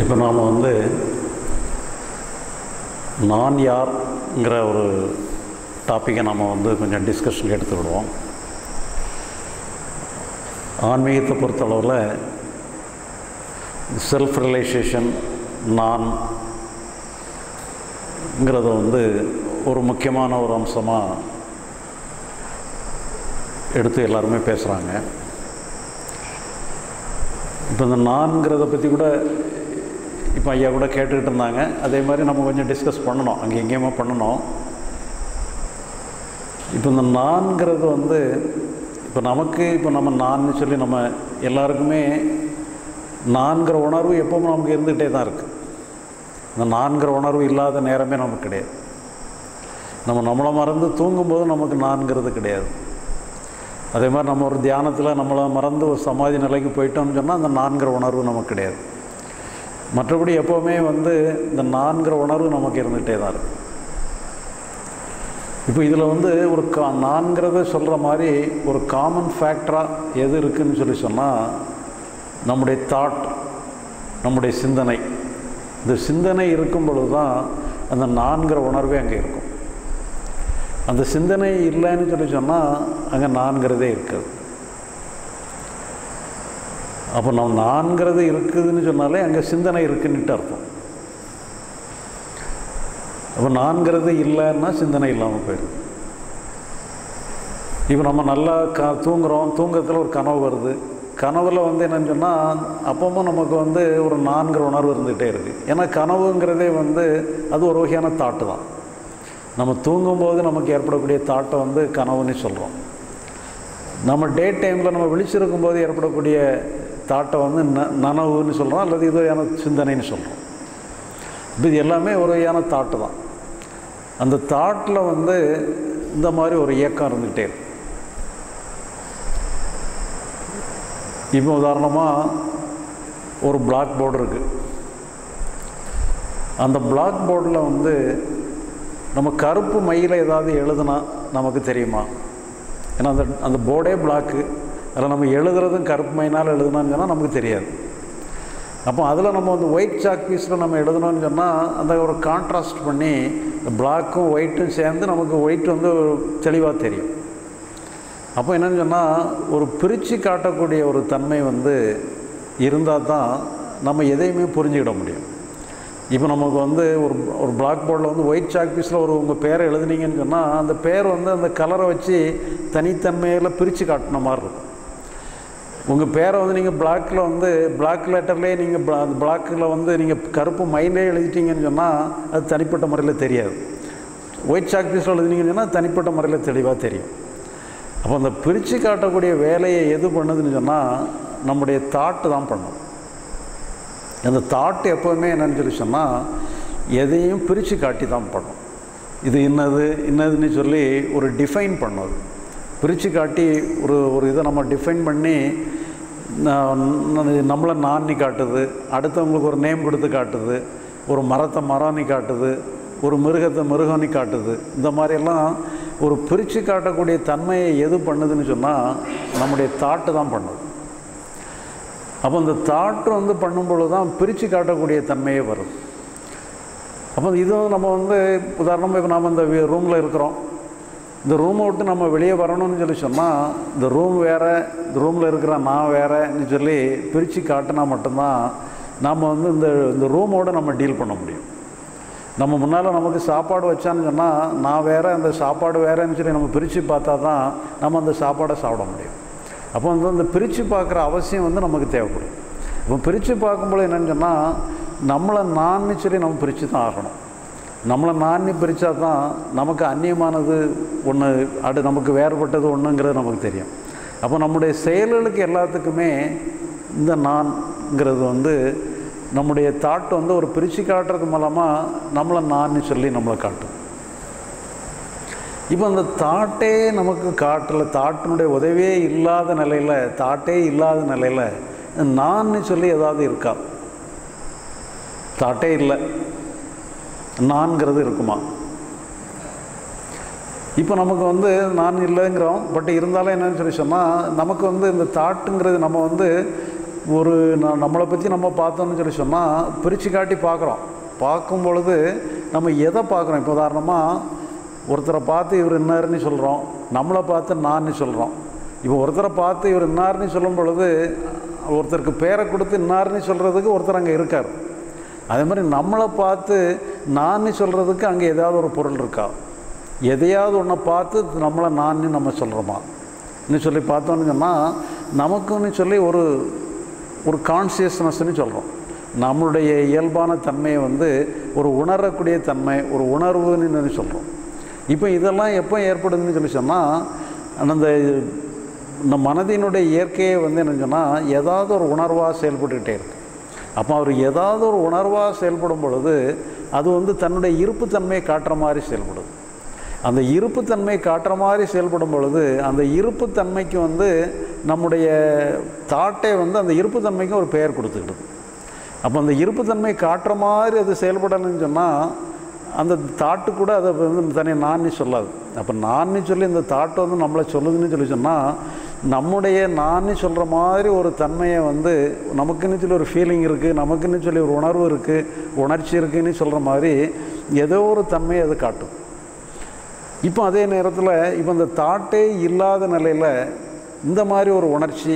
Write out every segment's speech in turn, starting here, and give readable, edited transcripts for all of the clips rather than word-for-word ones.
இப்போ நாம் வந்து நான் யார்ங்கிற ஒரு டாப்பிக்கை நம்ம வந்து கொஞ்சம் டிஸ்கஷனுக்கு எடுத்துக்கிடுவோம். ஆன்மீகத்தை பொறுத்தளவில் செல்ஃப் ரியலைசேஷன் நான்ங்கிறத வந்து ஒரு முக்கியமான ஒரு அம்சமாக எடுத்து எல்லாருமே பேசுகிறாங்க. இப்போ இந்த நான்கிறத பற்றி கூட இப்போ ஐயா கூட கேட்டுக்கிட்டு இருந்தாங்க. அதே மாதிரி நம்ம கொஞ்சம் டிஸ்கஸ் பண்ணணும், அங்கே எங்கேயுமா பண்ணணும். இப்போ இந்த நான்கிறது வந்து இப்போ நமக்கு இப்போ நம்ம நான்னு சொல்லி நம்ம எல்லாருக்குமே நான்கிற உணர்வு எப்பவும் நமக்கு இருந்துகிட்டே தான் இருக்குது. இந்த நான்கிற உணர்வு இல்லாத நேரமே நமக்கு கிடையாது. நம்மளை மறந்து தூங்கும்போது நமக்கு நான்கிறது கிடையாது. அதே மாதிரி நம்ம ஒரு தியானத்தில் நம்மளை மறந்து ஒரு சமாதி நிலைக்கு போயிட்டோம்னு சொன்னால் அந்த நான்கிற உணர்வு நமக்கு கிடையாது. மற்றபடி எப்போவுமே வந்து இந்த நான்கிற உணர்வு நமக்கு இருந்துகிட்டே தான் இருக்குது. இப்போ இதில் வந்து ஒரு நான்கிறத சொல்கிற மாதிரி ஒரு காமன் ஃபேக்டராக எது இருக்குதுன்னு சொல்லி சொன்னால் நம்முடைய தாட், நம்முடைய சிந்தனை. இந்த சிந்தனை இருக்கும் பொழுது தான் அந்த நான்கிற உணர்வே அங்கே இருக்கும். அந்த சிந்தனை இல்லைன்னு சொல்லி சொன்னால் அங்கே நான்கிறதே இருக்காது. அப்போ நம்ம நான்கிறது இருக்குதுன்னு சொன்னாலே அங்கே சிந்தனை இருக்குன்னுட்டு அர்த்தம். அப்போ நான்கிறது இல்லைன்னா சிந்தனை இல்லாமல் போயிடும். இப்போ நம்ம நல்லா தூங்குகிறோம், தூங்கத்தில் ஒரு கனவு வருது. கனவில் வந்து என்னென்னு சொன்னால் அப்பவும் நமக்கு வந்து ஒரு நான்கிற உணர்வு இருந்துகிட்டே இருக்குது. ஏன்னா கனவுங்கிறதே வந்து அது ஒரு வகையான தாட்டு தான். நம்ம தூங்கும்போது நமக்கு ஏற்படக்கூடிய தாட்டை வந்து கனவுன்னு சொல்கிறோம். நம்ம டே டைமில் நம்ம விழிச்சிருக்கும்போது ஏற்படக்கூடிய தாட்டை வந்து நனவுன்னு சொல்கிறோம், அல்லது இது வகையான சிந்தனைன்னு சொல்கிறோம். இப்போ இது எல்லாமே ஒரு வகையான தாட்டு தான். அந்த தாட்டில் வந்து இந்த மாதிரி ஒரு இயக்கம் இருந்துகிட்டே இருக்கு. இப்போ உதாரணமாக ஒரு பிளாக் போர்டு இருக்குது. அந்த பிளாக் போர்டில் வந்து நம்ம கருப்பு மையில் ஏதாவது எழுதுனா நமக்கு தெரியுமா? ஏன்னா அந்த போர்டே பிளாக்கு, அதில் நம்ம எழுதுறதும் கருப்பு மையினால் எழுதுனான்னு சொன்னால் நமக்கு தெரியாது. அப்போ அதில் நம்ம வந்து ஒயிட் சாக் பீஸில் நம்ம எழுதணும்னு சொன்னால் அந்த ஒரு கான்ட்ராஸ்ட் பண்ணி பிளாக்கும் ஒயிட்டும் சேர்ந்து நமக்கு ஒயிட் வந்து தெளிவாக தெரியும். அப்போ என்னென்னு சொன்னால் ஒரு பிரித்து காட்டக்கூடிய ஒரு தன்மை வந்து இருந்தால் தான் நம்ம எதையுமே புரிஞ்சுக்கிட முடியும். இப்போ நமக்கு வந்து ஒரு பிளாக் போர்டில் வந்து ஒயிட் சாக் பீஸில் உங்கள் பேரை எழுதுனீங்கன்னு சொன்னால் அந்த பேர் வந்து அந்த கலரை வச்சு தனித்தன்மையில் பிரித்து காட்டின மாதிரி இருக்கும். உங்கள் பேரை வந்து நீங்கள் பிளாக்கில் வந்து பிளாக் லெட்டர்லேயே நீங்கள் அந்த பிளாக்கில் வந்து நீங்கள் கருப்பு மைலே எழுதிட்டீங்கன்னு சொன்னால் அது தனிப்பட்ட முறையில் தெரியாது. ஒயிட் சாக் பீஸில் எழுதினீங்கன்னு சொன்னால் தனிப்பட்ட முறையில் தெளிவாக தெரியும். அப்போ அந்த பிரித்து காட்டக்கூடிய வேலையை எது பண்ணுதுன்னு சொன்னால் நம்முடைய தாட்டு தான் பண்ணும். அந்த தாட்டு எப்போவுமே என்னன்னு சொல்லி சொன்னால் எதையும் பிரித்து காட்டி தான் பண்ணும். இது இன்னதுன்னு சொல்லி ஒரு டிஃபைன் பண்ணும். பிரித்து காட்டி ஒரு இதை நம்ம டிஃபைன் பண்ணி நம்மளை நான்னு காட்டுது, அடுத்தவங்களுக்கு ஒரு நேம் கொடுத்து காட்டுது, ஒரு மரத்தை மரம்னு காட்டுது, ஒரு மிருகத்தை மிருகம்னு காட்டுது. இந்த மாதிரியெல்லாம் ஒரு பிரித்து காட்டக்கூடிய தன்மையை எது பண்ணுதுன்னு சொன்னால் நம்முடைய தாட்டு தான் பண்ணுது. அப்போ இந்த தாட்டு வந்து பண்ணும்பொழுது தான் பிரித்து காட்டக்கூடிய தன்மையே வருது. அப்போ இதுவும் நம்ம வந்து உதாரணமாக இப்போ நாம் இந்த ரூமில் இருக்கிறோம். இந்த ரூமை விட்டு நம்ம வெளியே வரணும்னு சொல்லி சொன்னால் இந்த ரூம் வேறு, இந்த ரூமில் இருக்கிற நான் வேறேன்னு சொல்லி பிரித்து காட்டினா மட்டும்தான் நாம் வந்து இந்த ரூமோடு நம்ம டீல் பண்ண முடியும். நம்ம முன்னால் நமக்கு சாப்பாடு வச்சான்னு சொன்னால் நான் வேறு, அந்த சாப்பாடு வேறேன்னு சொல்லி நம்ம பிரித்து பார்த்தா தான் நம்ம அந்த சாப்பாடை சாப்பிட முடியும். அப்போ வந்து அந்த பிரித்து பார்க்குற அவசியம் வந்து நமக்கு தேவைப்படும். இப்போ பிரித்து பார்க்கும்போது என்னென்னு சொன்னால் நம்மளை நான்னு சொல்லி நம்ம பிரித்து தான் ஆகணும். நம்மளை நான்னு பிரித்தா தான் நமக்கு அந்நியமானது ஒன்று, நமக்கு வேறுபட்டது ஒன்றுங்கிறது நமக்கு தெரியும். அப்போ நம்முடைய செயல்களுக்கு எல்லாத்துக்குமே இந்த நான்ங்கிறது வந்து நம்முடைய தாட்டு வந்து ஒரு பிரித்து காட்டுறது மூலமாக நம்மளை நான்னு சொல்லி நம்மளை காட்டும். இப்போ அந்த தாட்டே நமக்கு காட்டல, தாட்டினுடைய உதவியே இல்லாத நிலையில், தாட்டே இல்லாத நிலையில் நான்னு சொல்லி ஏதாவது இருக்கா? தாட்டே இல்லை, நான்கிறது இருக்குமா? இப்போ நமக்கு வந்து நான் இல்லைங்கிறோம். பட் இருந்தாலும் என்னன்னு சொல்லி சொன்னால் நமக்கு வந்து இந்த தாட்டுங்கிறது நம்ம வந்து நம்மளை பற்றி நம்ம பார்த்தோன்னு சொன்னால் பிரித்து காட்டி பார்க்குறோம். பார்க்கும் பொழுது நம்ம எதை பார்க்குறோம்? இப்போ உதாரணமாக ஒருத்தரை பார்த்து இவர் இன்னார்னு சொல்கிறோம், நம்மளை பார்த்து நான்னு சொல்கிறோம். இப்போ ஒருத்தரை பார்த்து இவர் இன்னார்னு சொல்லும் பொழுது ஒருத்தருக்கு பேரை கொடுத்து இன்னார்னு சொல்கிறதுக்கு ஒருத்தர் அங்கே இருக்கார். அதே மாதிரி நம்மளை பார்த்து நான்னு சொல்கிறதுக்கு அங்கே ஏதாவது ஒரு பொருள் இருக்கா? எதையாவது ஒன்றை பார்த்து நம்மளை நான்னு நம்ம சொல்கிறோமா இன்னும் சொல்லி பார்த்தோன்னு சொன்னால் நமக்குன்னு சொல்லி ஒரு கான்சியஸ்னஸ்ன்னு சொல்கிறோம். நம்மளுடைய இயல்பான தன்மையை ஒரு உணரக்கூடிய தன்மை, ஒரு உணர்வுன்னு சொல்கிறோம். இப்போ இதெல்லாம் எப்போ ஏற்படுதுன்னு சொல்லி சொன்னால் இந்த மனதினுடைய இயற்கையை என்னன்னு சொன்னால் ஏதாவது ஒரு உணர்வாக செயல்பட்டுக்கிட்டே இருக்குது. அப்போ அவர் ஏதாவது ஒரு உணர்வாக செயல்படும் பொழுது அது தன்னுடைய இருப்புத்தன்மையை காட்டுற மாதிரி செயல்படுது. அந்த இருப்புத்தன்மை காட்டுற மாதிரி செயல்படும் பொழுது அந்த இருப்புத்தன்மைக்கு நம்முடைய தாட்டை அந்த இருப்புத்தன்மைக்கு ஒரு பெயர் கொடுத்துக்கிடுது. அப்போ அந்த இருப்புத்தன்மை காட்டுற மாதிரி அது செயல்படணும்னு சொன்னால் அந்த தாட்டு கூட அதை தனியாக நான்னு சொல்லாது. அப்போ நான்னு சொல்லி இந்த தாட்டை நம்மளை சொல்லுதுன்னு சொல்லி சொன்னால் நம்முடைய நான்னு சொல்கிற மாதிரி ஒரு தன்மையை நமக்குன்னு சொல்லி ஒரு ஃபீலிங் இருக்குது, நமக்குன்னு சொல்லி ஒரு உணர்வு இருக்குது, உணர்ச்சி இருக்குதுன்னு சொல்கிற மாதிரி ஏதோ ஒரு தன்மையை அது காட்டும். இப்போ அதே நேரத்தில் இப்போ இந்த தாட்டே இல்லாத நிலையில் இந்த மாதிரி ஒரு உணர்ச்சி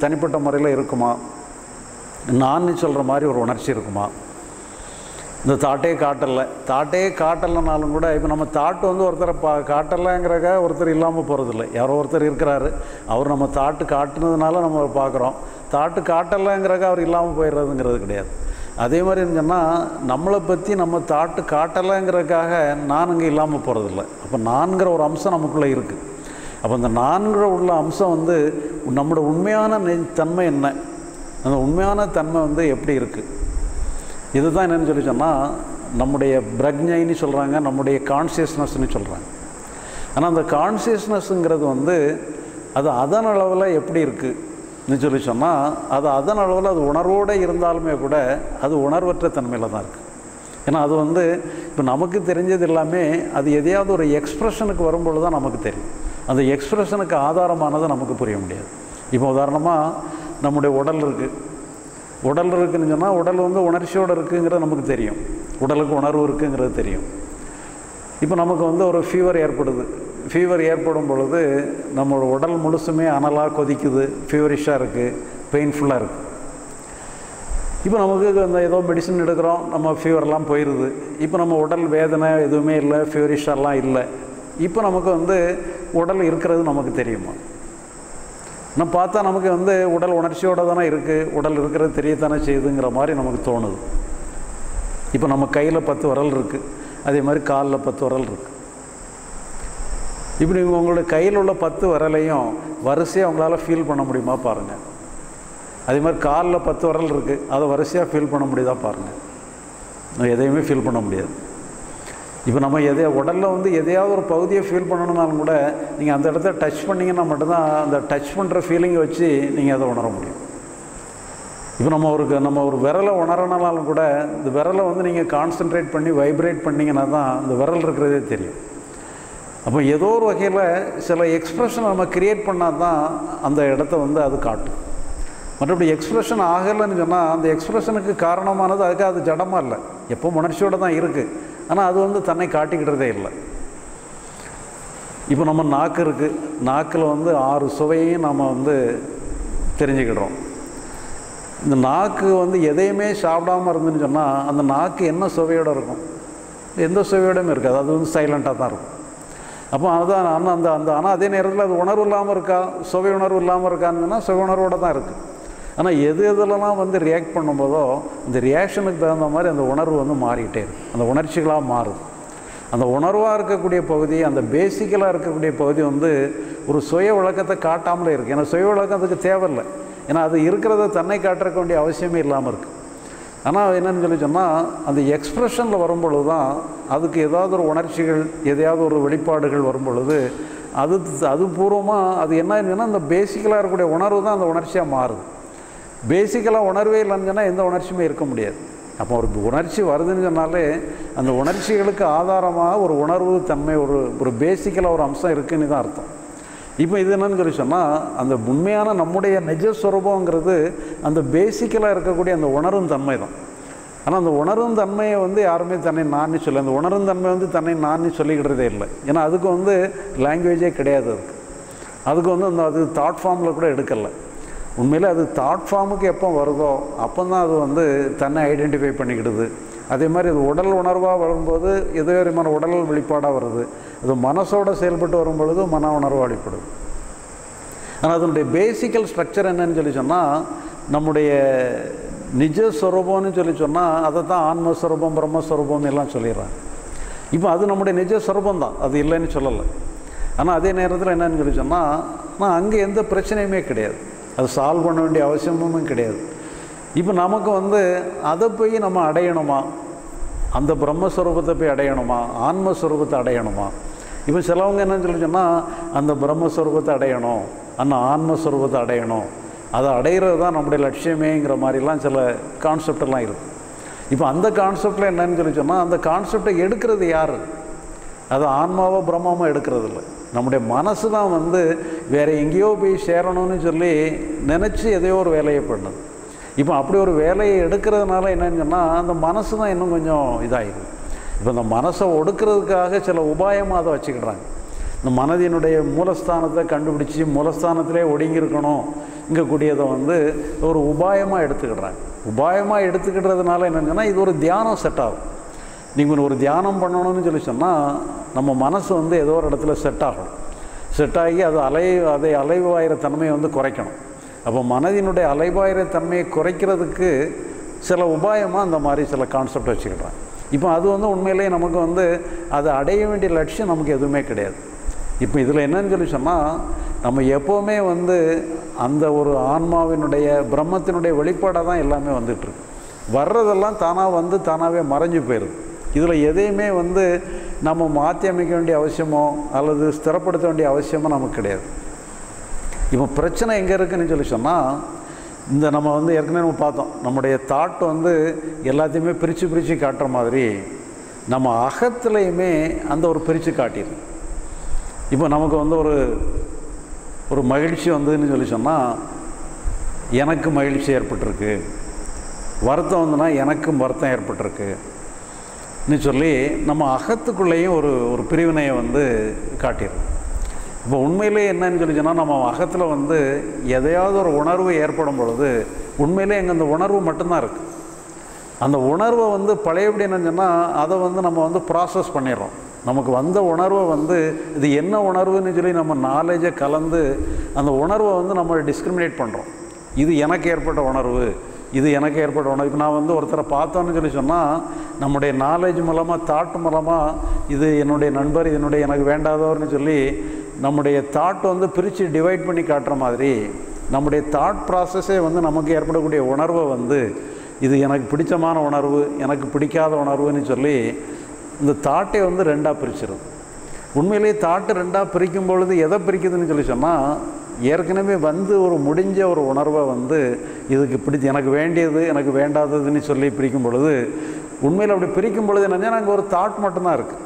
தனிப்பட்ட முறையில் இருக்குமா? நான்னு சொல்கிற மாதிரி ஒரு உணர்ச்சி இருக்குமா? இந்த தாட்டே காட்டலைனாலும் கூட இப்போ நம்ம தாட்டு ஒருத்தரை காட்டலைங்கிறக்க ஒருத்தர் இல்லாமல் போகிறதில்ல. யாரோ ஒருத்தர் இருக்கிறாரு, அவர் நம்ம தாட்டு காட்டுனதுனால நம்ம பார்க்குறோம். தாட்டு காட்டலைங்கிறக்க அவர் இல்லாமல் போயிடுறதுங்கிறது கிடையாது. அதே மாதிரி சொன்னால் நம்மளை பற்றி நம்ம தாட்டு காட்டலைங்கிறதுக்காக நான் இங்கே இல்லாமல் போகிறதில்ல. அப்போ நான்கிற ஒரு அம்சம் நமக்குள்ளே இருக்குது. அப்போ அந்த நான்கிற உள்ள அம்சம் நம்மளோட உண்மையான தன்மை என்ன, அந்த உண்மையான தன்மை எப்படி இருக்குது, இதுதான் என்னென்னு சொல்லி சொன்னால் நம்முடைய பிரக்ஞைன்னு சொல்கிறாங்க, நம்முடைய கான்சியஸ்னஸ்ன்னு சொல்கிறாங்க. ஆனால் அந்த கான்சியஸ்னஸ்ங்கிறது அது அதன் அளவில் எப்படி இருக்குதுன்னு சொல்லி சொன்னால் அது அதன் அளவில் அது உணர்வோடு இருந்தாலுமே கூட அது உணர்வற்ற தன்மையில் தான் இருக்குது. ஏன்னா அது இப்போ நமக்கு தெரிஞ்சது எல்லாமே அது எதையாவது ஒரு எக்ஸ்ப்ரெஷனுக்கு வரும்பொழுது தான் நமக்கு தெரியும். அந்த எக்ஸ்ப்ரெஷனுக்கு ஆதாரமானதை நமக்கு புரிய முடியாது. இப்போ உதாரணமாக நம்முடைய உடல் இருக்குதுன்னு சொன்னால் உடல் உணர்ச்சியோடு இருக்குங்கிறது நமக்கு தெரியும், உடலுக்கு உணர்வு இருக்குங்கிறது தெரியும். இப்போ நமக்கு ஒரு ஃபீவர் ஏற்படுது. ஃபீவர் ஏற்படும் பொழுது நம்மளோட உடல் முழுசுமே அனலாக கொதிக்குது, ஃபீவரிஷாக இருக்குது, பெயின்ஃபுல்லாக இருக்குது. இப்போ நமக்கு ஏதோ மெடிசன் எடுக்கிறோம், நம்ம ஃபீவர்லாம் போயிடுது. இப்போ நம்ம உடல் வேதனை எதுவுமே இல்லை, ஃபீவரிஷாலாம் இல்லை. இப்போ நமக்கு உடல் இருக்கிறது நமக்கு தெரியுமா? நம்ம பார்த்தா நமக்கு உடல் உணர்ச்சியோடு தானே இருக்குது, உடல் இருக்கிறது தெரியத்தானே செய்யுதுங்கிற மாதிரி நமக்கு தோணுது. இப்போ நம்ம கையில் 10 விரல் இருக்குது, அதே மாதிரி காலில் 10 விரல் இருக்குது. இப்படி உங்களுடைய கையில் உள்ள 10 விரலையும் வரிசையாக உங்களால் ஃபீல் பண்ண முடியுமா பாருங்கள். அதே மாதிரி காலில் 10 விரல் இருக்குது, அதை வரிசையாக ஃபீல் பண்ண முடியுதா பாருங்கள். எதையுமே ஃபீல் பண்ண முடியாது. இப்போ நம்ம உடலில் எதையாவது ஒரு பகுதியை ஃபீல் பண்ணணுன்னாலும் கூட நீங்கள் அந்த இடத்த டச் பண்ணிங்கன்னா மட்டும்தான் அந்த டச் பண்ணுற ஃபீலிங்கை வச்சு நீங்கள் அதை உணர முடியும். இப்போ நம்ம ஒரு விரலை உணரனாலும் கூட இந்த விரலை நீங்கள் கான்சன்ட்ரேட் பண்ணி வைப்ரேட் பண்ணிங்கன்னா தான் அந்த விரல் இருக்கிறதே தெரியும். அப்போ ஏதோ ஒரு வகையில் சில எக்ஸ்ப்ரெஷன் நம்ம க்ரியேட் பண்ணால் தான் அந்த இடத்த அது காட்டும். மற்றபடி எக்ஸ்ப்ரெஷன் ஆகலைன்னு சொன்னால் அந்த எக்ஸ்ப்ரெஷனுக்கு காரணமானது அது ஜடமாக இல்லை, எப்போ உணர்ச்சியோடு தான் இருக்குது. ஆனால் அது தன்னை காட்டிக்கிட்டதே இல்லை. இப்போ நம்ம நாக்கு இருக்குது, நாக்கில் 6 சுவையையும் நாம் தெரிஞ்சுக்கிடுறோம். இந்த நாக்கு எதையுமே சாப்பிடாமல் இருந்துன்னு சொன்னால் அந்த நாக்கு என்ன சுவையோடு இருக்கும்? எந்த சுவையோடையுமே இருக்காது, அது சைலண்ட்டாக தான் இருக்கும். அப்போ அதுதான் ஆனால் அதே நேரத்தில் அது உணர்வு இல்லாமல் இருக்கா, சுவை உணர்வு இல்லாமல் இருக்கான்னு சொன்னால் சுவை உணர்வோடு தான் இருக்குது. ஆனால் எதெல்லாம் ரியாக்ட் பண்ணும்போதோ இந்த ரியாக்ஷனுக்கு தகுந்த மாதிரி அந்த உணர்வு மாறிக்கிட்டே இருக்குது, அந்த உணர்ச்சிகளாக மாறுது. அந்த உணர்வாக இருக்கக்கூடிய பகுதி, அந்த பேசிக்கலாக இருக்கக்கூடிய பகுதி ஒரு சுய விளக்கத்தை காட்டாமலே இருக்குது. ஏன்னா சுய விளக்கம் அதுக்கு தேவையில்லை, ஏன்னா அது இருக்கிறத தன்னை காட்டுறக்க வேண்டிய அவசியமே இல்லாமல் இருக்குது. ஆனால் என்னென்னு சொல்லி சொன்னால் அந்த எக்ஸ்ப்ரெஷனில் வரும்பொழுது தான் அதுக்கு ஏதாவது ஒரு உணர்ச்சிகள், எதையாவது ஒரு வெளிப்பாடுகள் வரும்பொழுது அது பூர்வமாக அது என்னன்னா அந்த பேசிக்கலாக இருக்கக்கூடிய உணர்வு தான் அந்த உணர்ச்சியாக மாறுது. பேசிக்கலாக உணர்வே இல்லைன்னு சொன்னால் எந்த உணர்ச்சியுமே இருக்க முடியாது. அப்போ ஒரு உணர்ச்சி வருதுன்னு சொன்னாலே அந்த உணர்ச்சிகளுக்கு ஆதாரமாக ஒரு உணர்வு தன்மை, ஒரு பேசிக்கலாக ஒரு அம்சம் இருக்குதுன்னு தான் அர்த்தம். இப்போ இது என்னன்னு சொல்லி சொன்னால், அந்த உண்மையான நம்முடைய நிஜஸ்வரூபங்கிறது அந்த பேசிக்கலாக இருக்கக்கூடிய அந்த உணரும் தன்மை தான். ஆனால் அந்த உணரும் தன்மையை வந்து யாருமே தன்னை நான்னு சொல்லி, அந்த உணரும் தன்மை வந்து தன்னை நான்னு சொல்லிக்கிட்டதே இல்லை. ஏன்னா அதுக்கு வந்து லாங்குவேஜே கிடையாது. அதுக்கு வந்து அந்த அது தாட் ஃபார்மில் கூட எடுக்கலை. உண்மையில் அது தாட் ஃபார்முக்கு எப்போ வருதோ அப்போ தான் அது வந்து தன்னை ஐடென்டிஃபை பண்ணிக்கிடுது. அதே மாதிரி அது உடல் உணர்வாக வரும்போது எதோ விதமான உடல் வெளிப்பாடாக வருது. அது மனசோட செயல்பட்டு வரும்பொழுது மன உணர்வாக வெளிப்படுது. ஆனால் அதனுடைய பேசிக்கல் ஸ்ட்ரக்சர் என்னன்னு சொல்லி சொன்னால், நம்முடைய நிஜஸ்வரூபம்னு சொல்லி சொன்னால் அதை தான் ஆன்மஸ்வரூபம் பிரம்மஸ்வரூபம் எல்லாம் சொல்லிடுறாங்க. இப்போ அது நம்முடைய நிஜஸ்வரூபம் தான், அது இல்லைன்னு சொல்லலை. ஆனால் அதே நேரத்தில் என்னன்னு சொல்லி சொன்னால் அங்கே எந்த பிரச்சனையுமே கிடையாது, அது சால்வ் பண்ண வேண்டிய அவசியமும் கிடையாது. இப்போ நமக்கு வந்து அதை போய் நம்ம அடையணுமா, அந்த பிரம்மஸ்வரூபத்தை போய் அடையணுமா, ஆன்மஸ்வரூபத்தை அடையணுமா? இப்போ சிலவங்க என்னன்னு சொல்லி சொன்னால் அந்த பிரம்மஸ்வரூபத்தை அடையணும், அந்த ஆன்மஸ்வரூபத்தை அடையணும், அதை அடைகிறது தான் நம்முடைய லட்சியமேங்கிற மாதிரிலாம் சில கான்செப்டெல்லாம் இருக்குது. இப்போ அந்த கான்செப்டில் என்னன்னு சொல்லி சொன்னால், அந்த கான்செப்டை எடுக்கிறது யார்? அது ஆன்மாவோ பிரம்மாவோ எடுக்கிறது இல்லை. நம்முடைய மனசு தான் வந்து வேறு எங்கேயோ போய் சேரணும்னு சொல்லி நினச்சி எதையோ ஒரு வேலையை பண்ணுது. இப்போ அப்படி ஒரு வேலையை எடுக்கிறதுனால என்னன்னு சொன்னால், அந்த மனசு தான் இன்னும் கொஞ்சம் இதாகிடுது. இப்போ இந்த மனசை ஒடுக்கிறதுக்காக சில உபாயமாக அதை வச்சுக்கிடுறாங்க. இந்த மனதினுடைய மூலஸ்தானத்தை கண்டுபிடிச்சி மூலஸ்தானத்திலே ஒடுங்கியிருக்கணும் இங்கக்கூடியதை வந்து ஒரு உபாயமாக எடுத்துக்கிடுறாங்க. உபாயமாக எடுத்துக்கிட்டதுனால என்னன்னு சொன்னால், இது ஒரு தியானம் செட் ஆகும். நீங்கள் ஒரு தியானம் பண்ணணும்னு சொல்லி சொன்னால் நம்ம மனசு வந்து ஏதோ ஒரு இடத்துல செட் ஆகணும். செட் ஆகி அது அதை அலைவாயிர தன்மையை வந்து குறைக்கணும். அப்போ மனதினுடைய அலைவாயிர தன்மையை குறைக்கிறதுக்கு சில உபாயமாக அந்த மாதிரி சில கான்செப்ட் வச்சுக்கிட்டாங்க. இப்போ அது வந்து உண்மையிலேயே நமக்கு வந்து அதை அடைய வேண்டிய லட்சியம் நமக்கு எதுவுமே கிடையாது. இப்போ இதில் என்னன்னு சொல்லி சொன்னால், நம்ம எப்போவுமே வந்து அந்த ஒரு ஆன்மாவினுடைய பிரம்மத்தினுடைய வெளிப்பாடாக தான் எல்லாமே வந்துட்டுருக்கு. வர்றதெல்லாம் தானாக வந்து தானாகவே மறைஞ்சு போயிடுது. இதில் எதையுமே வந்து நம்ம மாற்றி அமைக்க வேண்டிய அவசியமோ அல்லது ஸ்திரப்படுத்த வேண்டிய அவசியமோ நமக்கு கிடையாது. இப்போ பிரச்சனை எங்கே இருக்குதுன்னு சொல்லி சொன்னால், இந்த நம்ம வந்து ஏற்கனவே நம்ம பார்த்தோம், நம்முடைய தாட் வந்து எல்லாத்தையுமே பிரித்து காட்டுற மாதிரி நம்ம அகத்துலையுமே அந்த ஒரு பிரித்து காட்டிடுது. இப்போ நமக்கு வந்து ஒரு மகிழ்ச்சி வந்ததுன்னு சொல்லி சொன்னால், எனக்கு மகிழ்ச்சி ஏற்பட்டிருக்கு, வருத்தம் வந்துன்னா எனக்கும் வருத்தம் ஏற்பட்டிருக்குன்னு சொல்லி நம்ம அகத்துக்குள்ளேயும் ஒரு பிரிவினையை வந்து காட்டிடுது. இப்போ உண்மையிலே என்னன்னு சொல்லி சொன்னால், நம்ம அகத்தில் வந்து எதையாவது ஒரு உணர்வு ஏற்படும் பொழுது உண்மையிலே எங்கே அந்த உணர்வு மட்டும்தான் இருக்குது. அந்த உணர்வை வந்து பழையபடி என்னன்னு சொன்னால் அதை வந்து நம்ம வந்து ப்ராசஸ் பண்ணிடுறோம். நமக்கு வந்த உணர்வை வந்து இது என்ன உணர்வுன்னு சொல்லி நம்ம நாலேஜை கலந்து அந்த உணர்வை வந்து நம்ம டிஸ்கிரிமினேட் பண்ணுறோம். இது எனக்கு ஏற்பட்ட உணர்வு, இது எனக்கு ஏற்பட்ட உணர்வு. இப்போ நான் வந்து ஒருத்தரை பார்த்தோன்னு சொல்லி சொன்னால் நம்முடைய நாலேஜ் மூலமாக தாட் மூலமாக இது என்னுடைய நண்பர், இது என்னுடைய எனக்கு வேண்டாதவர்னு சொல்லி நம்முடைய தாட் வந்து பிரித்து டிவைட் பண்ணி காட்டுற மாதிரி நம்முடைய தாட் ப்ராசஸே வந்து நமக்கு ஏற்படக்கூடிய உணர்வை வந்து இது எனக்கு பிடிச்சமான உணர்வு, எனக்கு பிடிக்காத உணர்வுன்னு சொல்லி இந்த தாட்டை வந்து ரெண்டாக பிரிச்சிடும். உண்மையிலேயே தாட்டு ரெண்டாக பிரிக்கும் பொழுது எதை பிரிக்குதுன்னு சொல்லி சொன்னால், ஏற்கனவே வந்து ஒரு முடிஞ்ச ஒரு உணர்வை வந்து இதுக்கு எனக்கு வேண்டியது எனக்கு வேண்டாததுன்னு சொல்லி பிரிக்கும் பொழுது உண்மையில் அப்படி பிரிக்கும் பொழுது என்னன்னா அங்கே ஒரு தாட் மட்டும்தான் இருக்குது.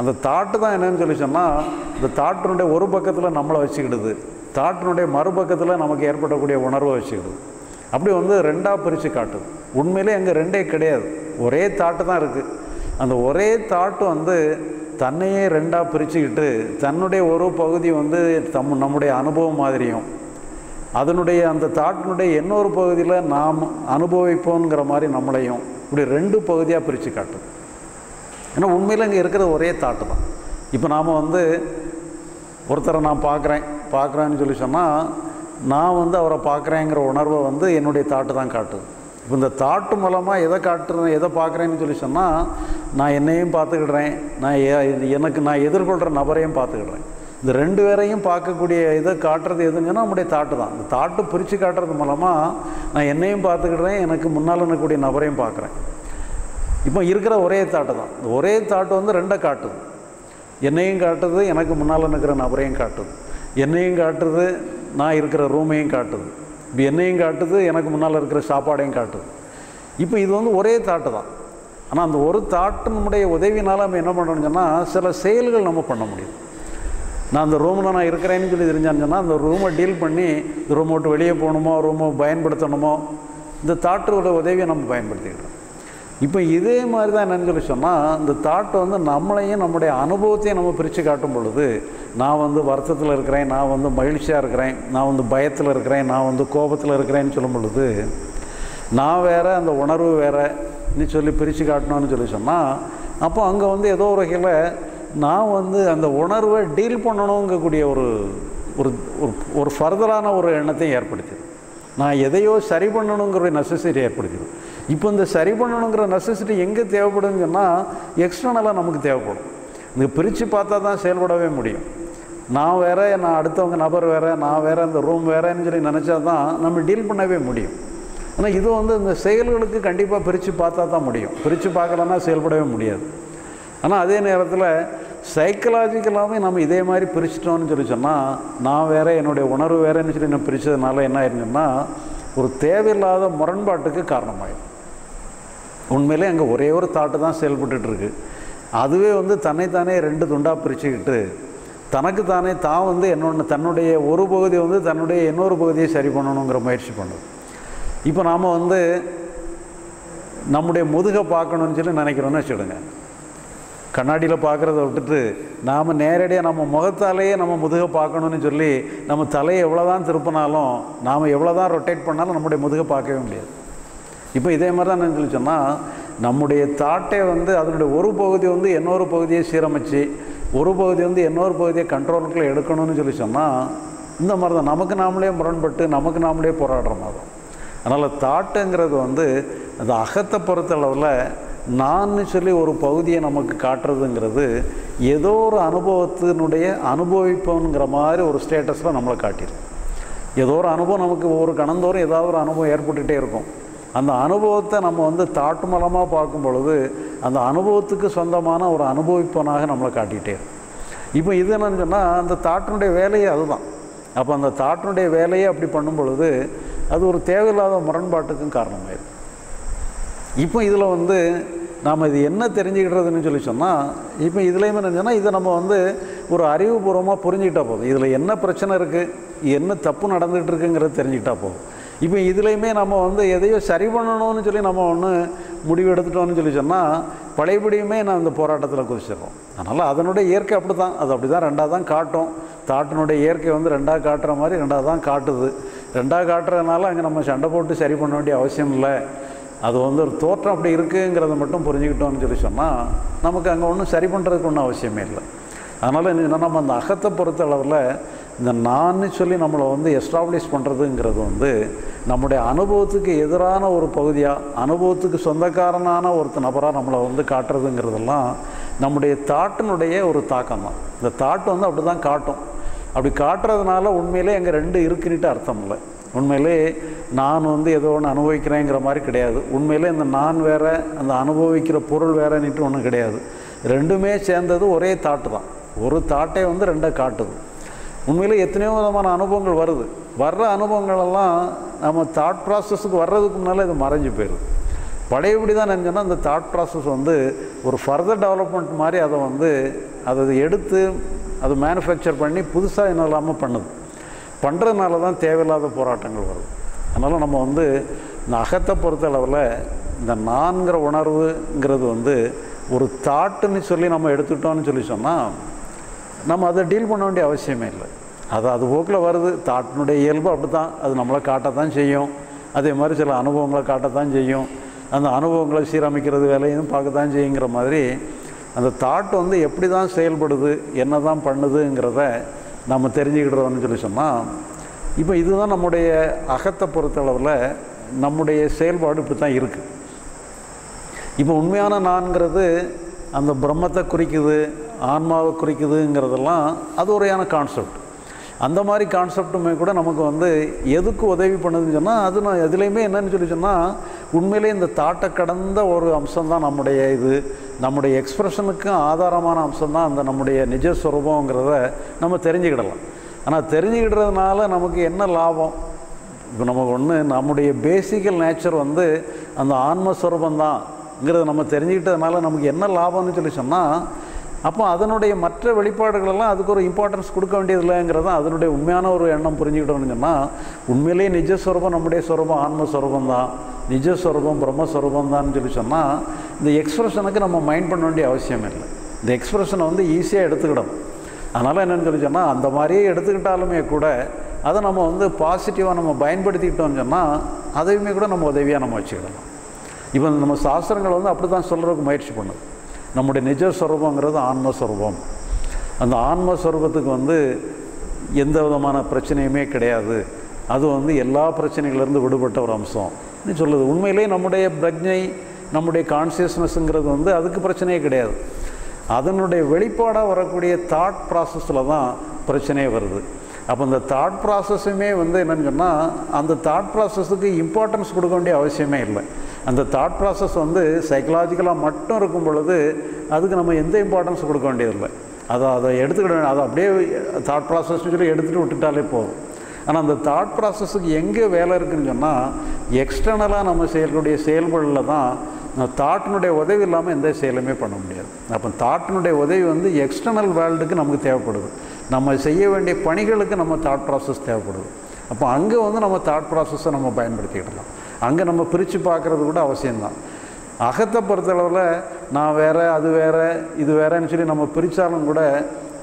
அந்த தாட்டு தான் என்னன்னு சொல்லி சொன்னால், இந்த தாட்டினுடைய ஒரு பக்கத்தில் நம்மளை வச்சுக்கிடுது, தாட்டினுடைய மறுபக்கத்தில் நமக்கு ஏற்படக்கூடிய உணர்வை வச்சுக்கிடுது. அப்படி வந்து ரெண்டாக பிரித்து காட்டுது. உண்மையிலே அங்கே ரெண்டே கிடையாது, ஒரே தாட்டு தான் இருக்குது. அந்த ஒரே தாட்டு வந்து தன்னையே ரெண்டாக பிரிச்சுக்கிட்டு தன்னுடைய ஒரு பகுதி வந்து நம்முடைய அனுபவம் மாதிரியும் அதனுடைய அந்த தாட்டினுடைய இன்னொரு பகுதியில் நாம் அனுபவிப்போங்கிற மாதிரி நம்மளையும் இப்படி ரெண்டு பகுதியாக பிரித்து காட்டுது. ஏன்னா உண்மையில் இங்கே இருக்கிற ஒரே தாட்டு தான். இப்போ நாம் வந்து ஒருத்தரை நான் பார்க்குறேன்னு சொல்லி சொன்னால் நான் வந்து அவரை பார்க்குறேங்கிற உணர்வை வந்து என்னுடைய தாட்டு தான் காட்டுது. இப்போ இந்த தாட்டு மூலமாக எதை காட்டுறேன் எதை பார்க்குறேன்னு சொல்லி சொன்னால், நான் என்னையும் பார்த்துக்கிடுறேன், நான் எதிர்கொள்கிற நபரையும் பார்த்துக்கிடுறேன். இந்த ரெண்டு பேரையும் பார்க்கக்கூடிய இதை காட்டுறது எதுங்கன்னா நம்முடைய தாட்டு தான். இந்த தாட்டு பிரித்து காட்டுறது மூலமாக நான் என்னையும் பார்த்துக்கிடுறேன், எனக்கு முன்னால் இருக்கக்கூடிய நபரையும் பார்க்குறேன். இப்போ இருக்கிற ஒரே தாட்டு தான். இந்த ஒரே தாட்டு வந்து ரெண்டை காட்டுது. என்னையும் காட்டுது, எனக்கு முன்னால் இருக்கிற நபரையும் காட்டுது. என்னையும் காட்டுது, நான் இருக்கிற ரூமையும் காட்டுது. இப்போ என்னையும் காட்டுது, எனக்கு முன்னால் இருக்கிற சாப்பாடையும் காட்டுது. இப்போ இது வந்து ஒரே தாட்டு தான். ஆனால் அந்த ஒரு தாட்டினுடைய உதவினால் நம்ம என்ன பண்ணுறோம்னு சொன்னால் சில செயல்கள் நம்ம பண்ண முடியும். நான் அந்த ரூமில் நான் இருக்கிறேன்னு சொல்லி தெரிஞ்சான்னு சொன்னால் அந்த ரூமை டீல் பண்ணி இந்த ரூமை விட்டு வெளியே போகணுமோ ரூமை பயன்படுத்தணுமோ இந்த தாட்டோட உதவியை நம்ம பயன்படுத்திக்கிட்டோம். இப்போ இதே மாதிரி தான் என்னன்னு சொல்லி சொன்னால் இந்த தாட்டை வந்து நம்மளையும் நம்முடைய அனுபவத்தையும் நம்ம பிரித்து காட்டும் பொழுது நான் வந்து வருத்தத்தில் இருக்கிறேன், நான் வந்து மகிழ்ச்சியாக இருக்கிறேன், நான் வந்து பயத்தில் இருக்கிறேன், நான் வந்து கோபத்தில் இருக்கிறேன்னு சொல்லும் பொழுது நான் வேறு அந்த உணர்வு வேறுன்னு சொல்லி பிரித்து காட்டணும்னு சொல்லி சொன்னால் அப்போ அங்கே வந்து ஏதோ ஒரு வகையில் நான் வந்து அந்த உணர்வை டீல் பண்ணணுங்கக்கூடிய ஒரு ஒரு ஒரு ஃபர்தரான ஒரு எண்ணத்தையும் ஏற்படுத்திடும். நான் எதையோ சரி பண்ணணுங்கிற நெசசிட்டி ஏற்படுத்திடும். இப்போ இந்த சரி பண்ணணுங்கிற நெசசிட்டி எங்கே தேவைப்படுதுன்னு சொன்னால் எக்ஸ்டர்னலாக நமக்கு தேவைப்படும். இந்த பிரித்து பார்த்தா தான் செயல்படவே முடியும். நான் வேறு, நான் அடுத்தவங்க நபர் வேறு, நான் வேறு, அந்த ரூம் வேறுன்னு சொல்லி நினச்சா தான் நம்ம டீல் பண்ணவே முடியும். ஆனால் இது வந்து இந்த செயல்களுக்கு கண்டிப்பாக பிரித்து பார்த்தா தான் முடியும். பிரித்து பார்க்கலன்னா செயல்படவே முடியாது. ஆனால் அதே நேரத்தில் சைக்கலாஜிக்கலாகவே நம்ம இதே மாதிரி பிரிச்சிட்டோம்னு சொல்லி சொன்னால் நான் வேறு, என்னுடைய உணர்வு வேறுன்னு சொல்லி நான் பிரித்ததுனால என்ன ஆயிருந்துன்னா ஒரு தேவையில்லாத முரண்பாட்டுக்கு காரணமாயிடும். உண்மையிலே அங்கே ஒரே ஒரு தாட்டு தான் செயல்பட்டுருக்கு. அதுவே வந்து தன்னைத்தானே ரெண்டு துண்டாக பிரிச்சுக்கிட்டு தனக்கு தானே தான் வந்து தன்னுடைய ஒரு பகுதியை வந்து தன்னுடைய இன்னொரு பகுதியை சரி பண்ணணுங்கிற முயற்சி பண்ணுது. இப்போ நாம் வந்து நம்முடைய முதுகை பார்க்கணுன்னு சொல்லி நினைக்கிறோன்னு வச்சுடுங்க. கண்ணாடியில் பார்க்குறத விட்டுட்டு நாம் நேரடியாக நம்ம முகத்தாலேயே நம்ம முதுகை பார்க்கணுன்னு சொல்லி நம்ம தலையை எவ்வளோ தான் திருப்பினாலும் நாம் எவ்வளோ தான் ரொட்டேட் பண்ணாலும் நம்முடைய முதுகை பார்க்கவே முடியாது. இப்போ இதே மாதிரி தான் என்ன சொல்லி சொன்னால் நம்முடைய தாட்டை வந்து அதனுடைய ஒரு பகுதி வந்து இன்னொரு பகுதியை சீரமைச்சு ஒரு பகுதி வந்து இன்னொரு பகுதியை கண்ட்ரோலுக்குள்ளே எடுக்கணும்னு சொல்லி சொன்னால் இந்த மாதிரி தான் நமக்கு நாமளே முரண்பட்டு நமக்கு நாமளே போராடுற மாதிரி தான். அதனால் தாட்டுங்கிறது வந்து அந்த அகத்தை பொறுத்தளவில் நான் சொல்லி ஒரு பகுதியை நமக்கு காட்டுறதுங்கிறது ஏதோ ஒரு அனுபவத்தினுடைய அனுபவிப்போங்கிற மாதிரி ஒரு ஸ்டேட்டஸில் நம்மளை காட்டிடும். ஏதோ ஒரு அனுபவம் நமக்கு ஒவ்வொரு கணந்தோறும் ஏதாவது ஒரு அனுபவம் ஏற்பட்டுகிட்டே இருக்கும். அந்த அனுபவத்தை நம்ம வந்து தாட்டு மூலமாக பார்க்கும் பொழுது அந்த அனுபவத்துக்கு சொந்தமான ஒரு அனுபவிப்பனாக நம்மளை காட்டிகிட்டே இருக்கும். இப்போ இது என்னன்னு சொன்னால் அந்த தாட்டினுடைய வேலையே அதுதான். அப்போ அந்த தாட்டினுடைய வேலையை அப்படி பண்ணும் பொழுது அது ஒரு தேவையில்லாத முரண்பாட்டுக்கும் காரணமாயிடும். இப்போ இதில் வந்து நாம் இது என்ன தெரிஞ்சுக்கிட்டதுன்னு சொல்லி சொன்னால் இப்போ இதுலேயுமே என்ன சொன்னால் இதை நம்ம வந்து ஒரு அறிவுபூர்வமாக புரிஞ்சுக்கிட்டா போதும். இதில் என்ன பிரச்சனை இருக்குது, என்ன தப்பு நடந்துகிட்டு இருக்குங்கிறது தெரிஞ்சுக்கிட்டா போதும். இப்போ இதுலேயுமே நம்ம வந்து எதையோ சரி பண்ணணும்னு சொல்லி நம்ம ஒன்று முடிவு எடுத்துட்டோம்னு சொல்லி சொன்னால் பழையபடியுமே நான் இந்த போராட்டத்தில் குதிச்சிடுறோம். அதனால் அதனுடைய இயற்கை அப்படி தான், அது அப்படி தான் ரெண்டாக தான் காட்டும். தாட்டினுடைய இயற்கை வந்து ரெண்டாக காட்டுற மாதிரி ரெண்டாக தான் காட்டுது. ரெண்டாக காட்டுறதுனால அங்கே நம்ம சண்டை போட்டு சரி பண்ண வேண்டிய அவசியம் இல்லை. அது வந்து ஒரு தோற்றம் அப்படி இருக்குங்கிறத மட்டும் புரிஞ்சுக்கிட்டோம்னு சொல்லி சொன்னால் நமக்கு அங்கே ஒன்றும் சரி பண்ணுறதுக்கு ஒன்றும் அவசியமே இல்லை. அதனால் நம்ம அந்த அகத்தை பொறுத்த அளவில் இந்த நான் சொல்லி நம்மளை வந்து எஸ்டாப்ளிஷ் பண்ணுறதுங்கிறது வந்து நம்முடைய அனுபவத்துக்கு எதிரான ஒரு பகுதியாக அனுபவத்துக்கு சொந்தக்காரனான ஒரு நபராக நம்மளை வந்து காட்டுறதுங்கிறதெல்லாம் நம்முடைய தாட்டினுடைய ஒரு தாக்கம் தான். இந்த தாட்டு வந்து அப்படி தான் காட்டும். அப்படி காட்டுறதுனால உண்மையிலே அங்கே ரெண்டு இருக்குன்னுட்டு அர்த்தம் இல்லை. உண்மையிலே நான் வந்து ஏதோ ஒன்று அனுபவிக்கிறேங்கிற மாதிரி கிடையாது. உண்மையிலே இந்த நான் வேறு, அந்த அனுபவிக்கிற பொருள் வேறுன்னுட்டு ஒன்றும் கிடையாது. ரெண்டுமே சேர்ந்தது ஒரே தாட்டு தான். ஒரு தாட்டை வந்து ரெண்டாக காட்டுது. உண்மையிலே எத்தனையோ விதமான அனுபவங்கள் வருது. வர்ற அனுபவங்களெல்லாம் நம்ம தாட் ப்ராசஸுக்கு வர்றதுக்கு முன்னால் இது மறைஞ்சு போயிடுது. பழையபடி தான் நினச்சோன்னா அந்த தாட் ப்ராசஸ் வந்து ஒரு ஃபர்தர் டெவலப்மெண்ட் மாதிரி அதை எடுத்து அதை மேனுஃபேக்சர் பண்ணி புதுசாக என்ன இல்லாமல் பண்ணுறதுனால தான் தேவையில்லாத போராட்டங்கள் வருது. அதனால் நம்ம வந்து இந்த அகத்தை பொறுத்த அளவில் இந்த நான்கிற உணர்வுங்கிறது வந்து ஒரு தாட்டுன்னு சொல்லி நம்ம எடுத்துக்கிட்டோம்னு சொல்லி சொன்னால் நம்ம அதை டீல் பண்ண வேண்டிய அவசியமே இல்லை. அது போக்கில் வருது. தாட்டினுடைய இயல்பு அப்படி தான், அது நம்மளை காட்டத்தான் செய்யும். அதே மாதிரி சில அனுபவங்களை காட்டத்தான் செய்யும். அந்த அனுபவங்களை சீரமைக்கிறது வேலையும் பார்க்கத்தான் செய்யுங்கிற மாதிரி அந்த தாட் வந்து எப்படி தான் செயல்படுது, என்ன தான் பண்ணுதுங்கிறத நம்ம தெரிஞ்சுக்கிடுறோம்னு சொல்லி சொன்னால் இப்போ இதுதான் நம்முடைய அகத்தை பொறுத்தளவில் நம்முடைய செயல்பாடு இப்படி தான் இருக்குது. இப்போ உண்மையான நான்கிறது அந்த பிரம்மத்தை குறிக்குது, ஆன்மாவை குறிக்குதுங்கிறதெல்லாம் அது ஒரையான கான்செப்ட். அந்த மாதிரி கான்செப்டுமே கூட நமக்கு வந்து எதுக்கு உதவி பண்ணுதுன்னு சொன்னால் அது நான் எதுலேயுமே என்னன்னு சொல்லி சொன்னால் உண்மையிலே இந்த தாட்டை கடந்த ஒரு அம்சம்தான் நம்முடைய எக்ஸ்ப்ரெஷனுக்கும் ஆதாரமான அம்சம்தான் அந்த நம்முடைய நிஜஸ்வரூபங்கிறத நம்ம தெரிஞ்சுக்கிடலாம். ஆனால் தெரிஞ்சுக்கிடுறதுனால நமக்கு என்ன லாபம்? இப்போ நமக்கு நம்முடைய பேசிக்கல் நேச்சர் வந்து அந்த ஆன்மஸ்வரூபந்தான் ங்கிறது நம்ம தெரிஞ்சுக்கிட்டதுனால நமக்கு என்ன லாபம்னு சொல்லி சொன்னால் அப்போ அதனுடைய மற்ற வெளிப்பாடுகளெல்லாம் அதுக்கு ஒரு இம்பார்ட்டன்ஸ் கொடுக்க வேண்டியதில்லைங்கிறது தான் அதனுடைய உண்மையான ஒரு எண்ணம் புரிஞ்சுக்கிட்டோம்னு சொன்னால், உண்மையிலேயே நிஜஸ்வரூபம் நம்முடைய ஸ்வரூபம் ஆன்மஸ்வரூபம் தான், நிஜஸ்வரூபம் பிரம்மஸ்வரூபம் தான் சொல்லி சொன்னால் இந்த எக்ஸ்பிரஷனுக்கு நம்ம மைண்ட் பண்ண வேண்டிய அவசியம் இல்லை. இந்த எக்ஸ்பிரஷனை வந்து ஈஸியாக எடுத்துக்கிடணும். அதனால் என்னென்னு சொல்லி சொன்னால், அந்த மாதிரியே எடுத்துக்கிட்டாலுமே கூட அதை நம்ம வந்து பாசிட்டிவாக நம்ம பயன்படுத்திக்கிட்டோம்னு சொன்னால் அதையுமே கூட நம்ம உதவியாக நம்ம வச்சுக்கிடலாம். இப்போ நம்ம சாஸ்திரங்கள் வந்து அப்படி தான் சொல்கிறதுக்கு முயற்சி பண்ணுது. நம்முடைய நிஜஸ்வரூபங்கிறது ஆன்மஸ்வரூபம். அந்த ஆன்மஸ்வரூபத்துக்கு வந்து எந்த விதமான பிரச்சனையுமே கிடையாது, அது வந்து எல்லா பிரச்சனைகளிலிருந்து விடுபட்ட ஒரு அம்சம் சொல்லுது. உண்மையிலே நம்முடைய பிரஜை, நம்முடைய கான்சியஸ்னஸ்ங்கிறது வந்து அதுக்கு பிரச்சனையே கிடையாது. அதனுடைய வெளிப்பாடாக வரக்கூடிய தாட் ப்ராசஸில் தான் பிரச்சனையே வருது. அப்போ இந்த தாட் ப்ராசஸுமே வந்து என்னென்னு சொன்னால், அந்த தாட் ப்ராசஸுக்கு இம்பார்ட்டன்ஸ் கொடுக்க வேண்டிய அவசியமே இல்லை. அந்த தாட் ப்ராசஸ் வந்து சைக்கலாஜிக்கலாக மட்டும் இருக்கும் பொழுது அதுக்கு நம்ம எந்த இம்பார்ட்டன்ஸ் கொடுக்க வேண்டியதில்லை. அதை எடுத்துக்கிட வேண்டிய, அதை அப்படியே தாட் ப்ராசஸ்னு சொல்லி எடுத்துகிட்டு விட்டுட்டாலே போதும். ஆனால் அந்த தாட் ப்ராசஸுக்கு எங்கே வேலை இருக்குதுன்னு சொன்னால், எக்ஸ்டர்னலாக நம்ம செய்யக்கூடிய செயல்களில் தான் தாட்டினுடைய உதவி இல்லாமல் எந்த செயலுமே பண்ண முடியாது. அப்போ தாட்டினுடைய உதவி வந்து எக்ஸ்டர்னல் வேர்ல்டுக்கு நமக்கு தேவைப்படுது. நம்ம செய்ய வேண்டிய பணிகளுக்கு நம்ம தாட் ப்ராசஸ் தேவைப்படுது. அப்போ அங்கே வந்து நம்ம தாட் ப்ராசஸை நம்ம பயன்படுத்திக்கிடலாம். அங்கே நம்ம பிரித்து பார்க்குறது கூட அவசியம்தான். அகத்தை பொறுத்தளவில் நான் வேறு, அது வேறு, இது வேறேன்னு சொல்லி நம்ம பிரித்தாலும் கூட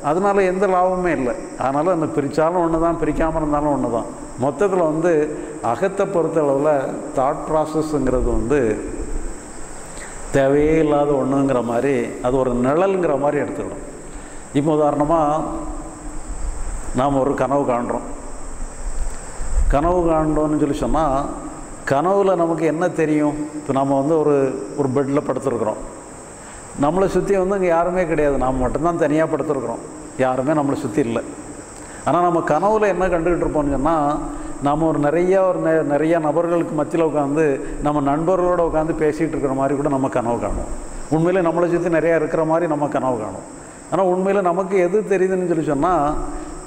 அதனால் எந்த லாபமே இல்லை. அதனால் அந்த பிரித்தாலும் ஒன்று தான், பிரிக்காமல் இருந்தாலும் ஒன்று தான். மொத்தத்தில் வந்து அகத்தை பொறுத்தளவில் தாட் ப்ராசஸ்ங்கிறது வந்து தேவையே இல்லாத ஒன்றுங்கிற மாதிரி, அது ஒரு நிழலுங்கிற மாதிரி எடுத்துக்கணும். இப்போ உதாரணமாக நாம் ஒரு கனவு காண்றோம். கனவு காண்றோன்னு சொல்லி சொன்னால், கனவுல நமக்கு என்ன தெரியும்? இப்போ நம்ம வந்து ஒரு பெட்டில் படுத்துருக்குறோம். நம்மளை சுற்றி வந்து இங்கே யாருமே கிடையாது, நாம் மட்டும்தான் தனியாக படுத்துருக்குறோம், யாருமே நம்மளை சுற்றி இல்லை. ஆனால் நம்ம கனவுல என்ன கண்டுக்கிட்டு இருப்போம்னு சொன்னால், நம்ம நிறைய நபர்களுக்கு மத்தியில் உட்காந்து நம்ம நண்பர்களோடு உட்காந்து பேசிகிட்டு இருக்கிற மாதிரி கூட நம்ம கனவு காணும். உண்மையில் நம்மளை சுற்றி நிறையா இருக்கிற மாதிரி நம்ம கனவு காணும். ஆனால் உண்மையில் நமக்கு எது தெரியுதுன்னு சொல்லி சொன்னால்,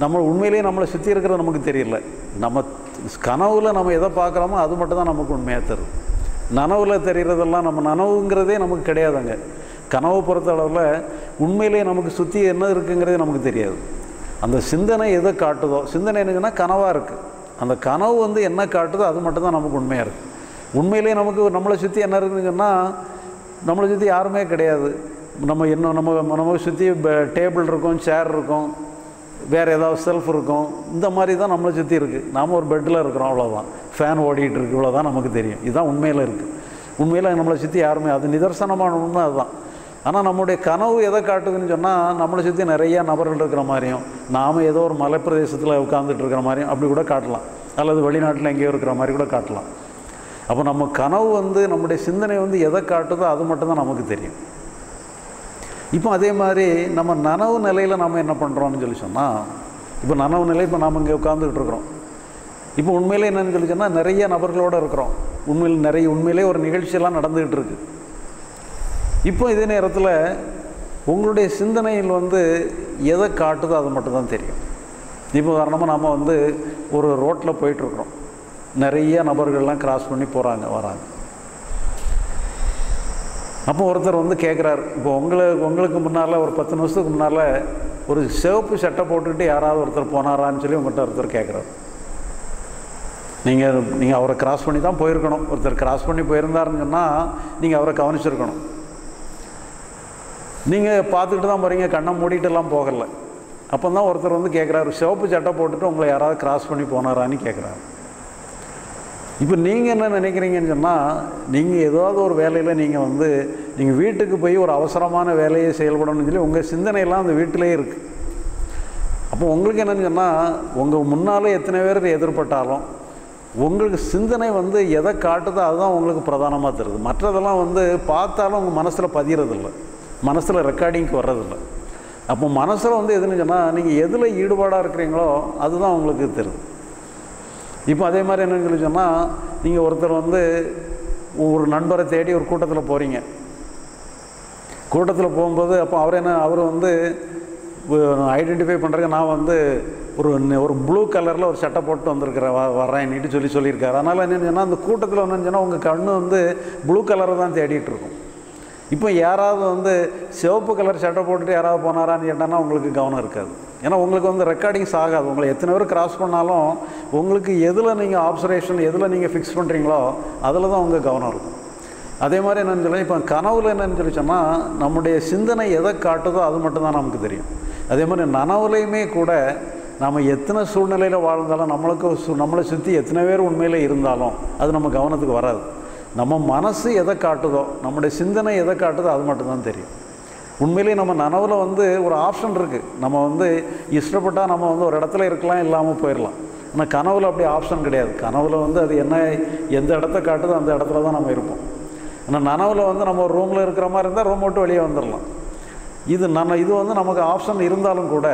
நம்ம உண்மையிலேயே நம்மளை சுற்றி இருக்கிறது நமக்கு தெரியல. நம்ம கனவில் நம்ம எதை பார்க்குறோமோ அது மட்டும் தான் நமக்கு உண்மையாக தருது. நனவில் தெரிகிறதெல்லாம் நம்ம நனவுங்கிறதே நமக்கு கிடையாதுங்க. கனவை பொறுத்த அளவில் உண்மையிலேயே நமக்கு சுற்றி என்ன இருக்குங்கிறதே நமக்கு தெரியாது. அந்த சிந்தனை எதை காட்டுதோ, சிந்தனை என்னங்கன்னா கனவாக இருக்குது. அந்த கனவு வந்து என்ன காட்டுதோ அது மட்டும்தான் நமக்கு உண்மையாக இருக்குது. உண்மையிலேயே நமக்கு நம்மளை சுற்றி என்ன இருக்குதுன்னு சொன்னால், நம்மளை சுற்றி யாருமே கிடையாது. நம்ம சுற்றி டேபிள் இருக்கும், சேர் இருக்கும், வேறு ஏதாவது செல்ஃப் இருக்கும், இந்த மாதிரி தான் நம்மளை சுற்றி இருக்குது. நாம் ஒரு பெட்டில் இருக்கிறோம், அவ்வளோதான். ஃபேன் ஓடிட்டு இருக்குது, இவ்வளோதான் நமக்கு தெரியும். இதுதான் உண்மையில் இருக்குது. உண்மையில் நம்மளை சுற்றி யாருமே, அது நிதர்சனமான உண்மை அதுதான். ஆனால் நம்முடைய கனவு எதை காட்டுதுன்னு சொன்னால், நம்மளை சுற்றி நிறையா நபர்கள் இருக்கிற மாதிரியும், நாம் ஏதோ ஒரு மலைப்பிரதேசத்தில் உட்காந்துட்டு இருக்கிற மாதிரியும் அப்படி கூட காட்டலாம். அல்லது வெளிநாட்டில் எங்கேயோ இருக்கிற மாதிரி கூட காட்டலாம். அப்போ நம்ம கனவு வந்து நம்முடைய சிந்தனை வந்து எதை காட்டுதோ அது மட்டும்தான் நமக்கு தெரியும். இப்போ அதே மாதிரி நம்ம நனவு நிலையில் நம்ம என்ன பண்ணுறோம்னு சொல்லி சொன்னால், இப்போ நனவு நிலை, இப்போ நாம் இங்கே உட்காந்துக்கிட்டு இருக்கிறோம். இப்போ உண்மையிலே என்னென்னு சொல்லி சொன்னால், நிறைய நபர்களோடு இருக்கிறோம். உண்மையிலே ஒரு நிகழ்ச்சியெல்லாம் நடந்துக்கிட்டு இருக்குது. இப்போ இதே நேரத்தில் உங்களுடைய சிந்தனையில் வந்து எதை காட்டுதோ அது மட்டும்தான் தெரியும். இப்போ உதாரணமாக நம்ம வந்து ஒரு ரோட்டில் போயிட்டுருக்குறோம். நிறைய நபர்கள்லாம் கிராஸ் பண்ணி போகிறாங்க, வராங்க. அப்போ ஒருத்தர் வந்து கேட்குறாரு, இப்போ உங்களுக்கு முன்னால் ஒரு 10 நிமிஷத்துக்கு முன்னால் ஒரு சிவப்பு சட்டை போட்டுக்கிட்டு யாராவது ஒருத்தர் போனாரான்னு சொல்லி உங்கள்கிட்ட ஒருத்தர் கேட்குறாரு. நீங்கள் அவரை கிராஸ் பண்ணி தான் போயிருக்கணும். ஒருத்தர் கிராஸ் பண்ணி போயிருந்தாருன்னு சொன்னால் நீங்கள் அவரை கவனிச்சிருக்கணும். நீங்கள் பார்த்துக்கிட்டு தான் போகிறீங்க, கண்ணை மூடிட்டுலாம் போகலை. அப்போ தான் ஒருத்தர் வந்து கேட்குறாரு, சிவப்பு சட்டை போட்டுட்டு உங்களை யாராவது கிராஸ் பண்ணி போனாரான்னு கேட்குறாரு. இப்போ நீங்கள் என்ன நினைக்கிறீங்கன்னு சொன்னால், நீங்கள் ஏதாவது ஒரு வேலையில் நீங்கள் வீட்டுக்கு போய் ஒரு அவசரமான வேலையை செயல்படணும்னு சொல்லி உங்கள் சிந்தனையெல்லாம் அந்த வீட்டிலே இருக்குது. அப்போ உங்களுக்கு என்னென்னு சொன்னால், உங்கள் முன்னால் எத்தனை பேர் எதிர்பட்டாலும் உங்களுக்கு சிந்தனை வந்து எதை காட்டுதோ அதுதான் உங்களுக்கு பிரதானமாக தருது. மற்றதெல்லாம் வந்து பார்த்தாலும் உங்கள் மனசில் பதிகிறதில்ல, மனசில் ரெக்கார்டிங்க்கு வர்றதில்லை. அப்போ மனசில் வந்து எதுன்னு சொன்னால், நீங்கள் எதில் ஈடுபாடாக இருக்கிறீங்களோ அதுதான் உங்களுக்கு தெரியுது. இப்போ அதே மாதிரி என்னன்னு சொல்லி சொன்னால், நீங்கள் ஒருத்தர் வந்து ஒரு நண்பரை தேடி ஒரு கூட்டத்தில் போகிறீங்க. கூட்டத்தில் போகும்போது அப்போ அவர் வந்து ஐடென்டிஃபை பண்ணுறதுக்கு நான் வந்து ஒரு ப்ளூ கலரில் ஒரு சட்டை போட்டு வந்திருக்கிறேன், வர்றேன்னுட்டு சொல்லியிருக்காரு. அதனால் என்னென்னு சொன்னால், அந்த கூட்டத்தில் என்னென்னு சொன்னால் உங்கள் கண்ணு வந்து ப்ளூ கலரை தான் தேடிட்டு இருக்கும். இப்போ யாராவது வந்து சிவப்பு கலர் சட்டை போட்டுட்டு யாராவது போனாரான்னு கேட்டான்னா உங்களுக்கு கவனம் இருக்காது. ஏன்னா உங்களுக்கு வந்து ரெக்கார்டிங்ஸ் ஆகாது. உங்களை எத்தனை பேர் கிராஸ் பண்ணாலும் உங்களுக்கு எதில் நீங்கள் ஆப்சர்வேஷன் எதில் நீங்கள் ஃபிக்ஸ் பண்ணுறீங்களோ அதில் தான் உங்கள் கவனம் இருக்கும். அதே மாதிரி என்னென்னு சொல்லி இப்போ கனவுல என்னென்னு சொல்லி சொன்னால் நம்முடைய சிந்தனை எதை காட்டுதோ அது மட்டும்தான் நமக்கு தெரியும். அதே மாதிரி நனவுலையுமே கூட நம்ம எத்தனை சூழ்நிலையில் வாழ்ந்தாலும் நம்மளை சுற்றி எத்தனை பேர் உண்மையில் இருந்தாலும் அது நம்ம கவனத்துக்கு வராது. நம்ம மனசு எதை காட்டுதோ நம்முடைய சிந்தனை எதை காட்டுதோ அது மட்டும்தான் தெரியும். உண்மையிலேயே நம்ம நனவில் வந்து ஒரு ஆப்ஷன் இருக்குது. நம்ம வந்து இஷ்டப்பட்டால் நம்ம வந்து ஒரு இடத்துல இருக்கலாம், இல்லாமல் போயிடலாம். ஆனால் கனவில் அப்படி ஆப்ஷன் கிடையாது. கனவில் வந்து அது என்ன எந்த இடத்த காட்டுதோ அந்த இடத்துல தான் நம்ம இருப்போம். ஆனால் நனவில் வந்து நம்ம ஒரு ரூமில் இருக்கிற மாதிரி இருந்தால் ரூம் விட்டு வெளியே வந்துடலாம். இது வந்து நமக்கு ஆப்ஷன் இருந்தாலும் கூட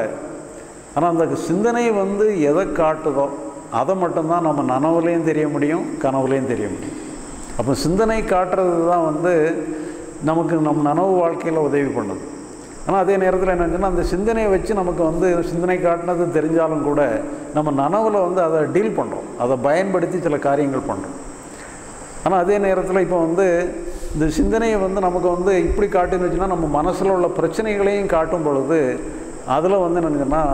ஆனால் அந்த சிந்தனை வந்து எதை காட்டுதோ அதை மட்டும்தான் நம்ம நனவுலையும் தெரிய முடியும், கனவுலையும் தெரிய முடியும். அப்போ சிந்தனை காட்டுறது தான் வந்து நமக்கு நம்ம நனவு வாழ்க்கையில் உதவி பண்ணுது. ஆனால் அதே நேரத்தில் என்னச்சுன்னா அந்த சிந்தனையை வச்சு நமக்கு வந்து சிந்தனை காட்டினது தெரிஞ்சாலும் கூட நம்ம நனவில் வந்து அதை டீல் பண்ணுறோம், அதை பயன்படுத்தி சில காரியங்கள் பண்ணுறோம். ஆனால் அதே நேரத்தில் இப்போ வந்து இந்த சிந்தனையை வந்து நமக்கு வந்து இப்படி காட்டுன்னு வச்சுன்னா நம்ம மனசில் உள்ள பிரச்சனைகளையும் காட்டும் பொழுது அதில் வந்து என்னச்சுன்னா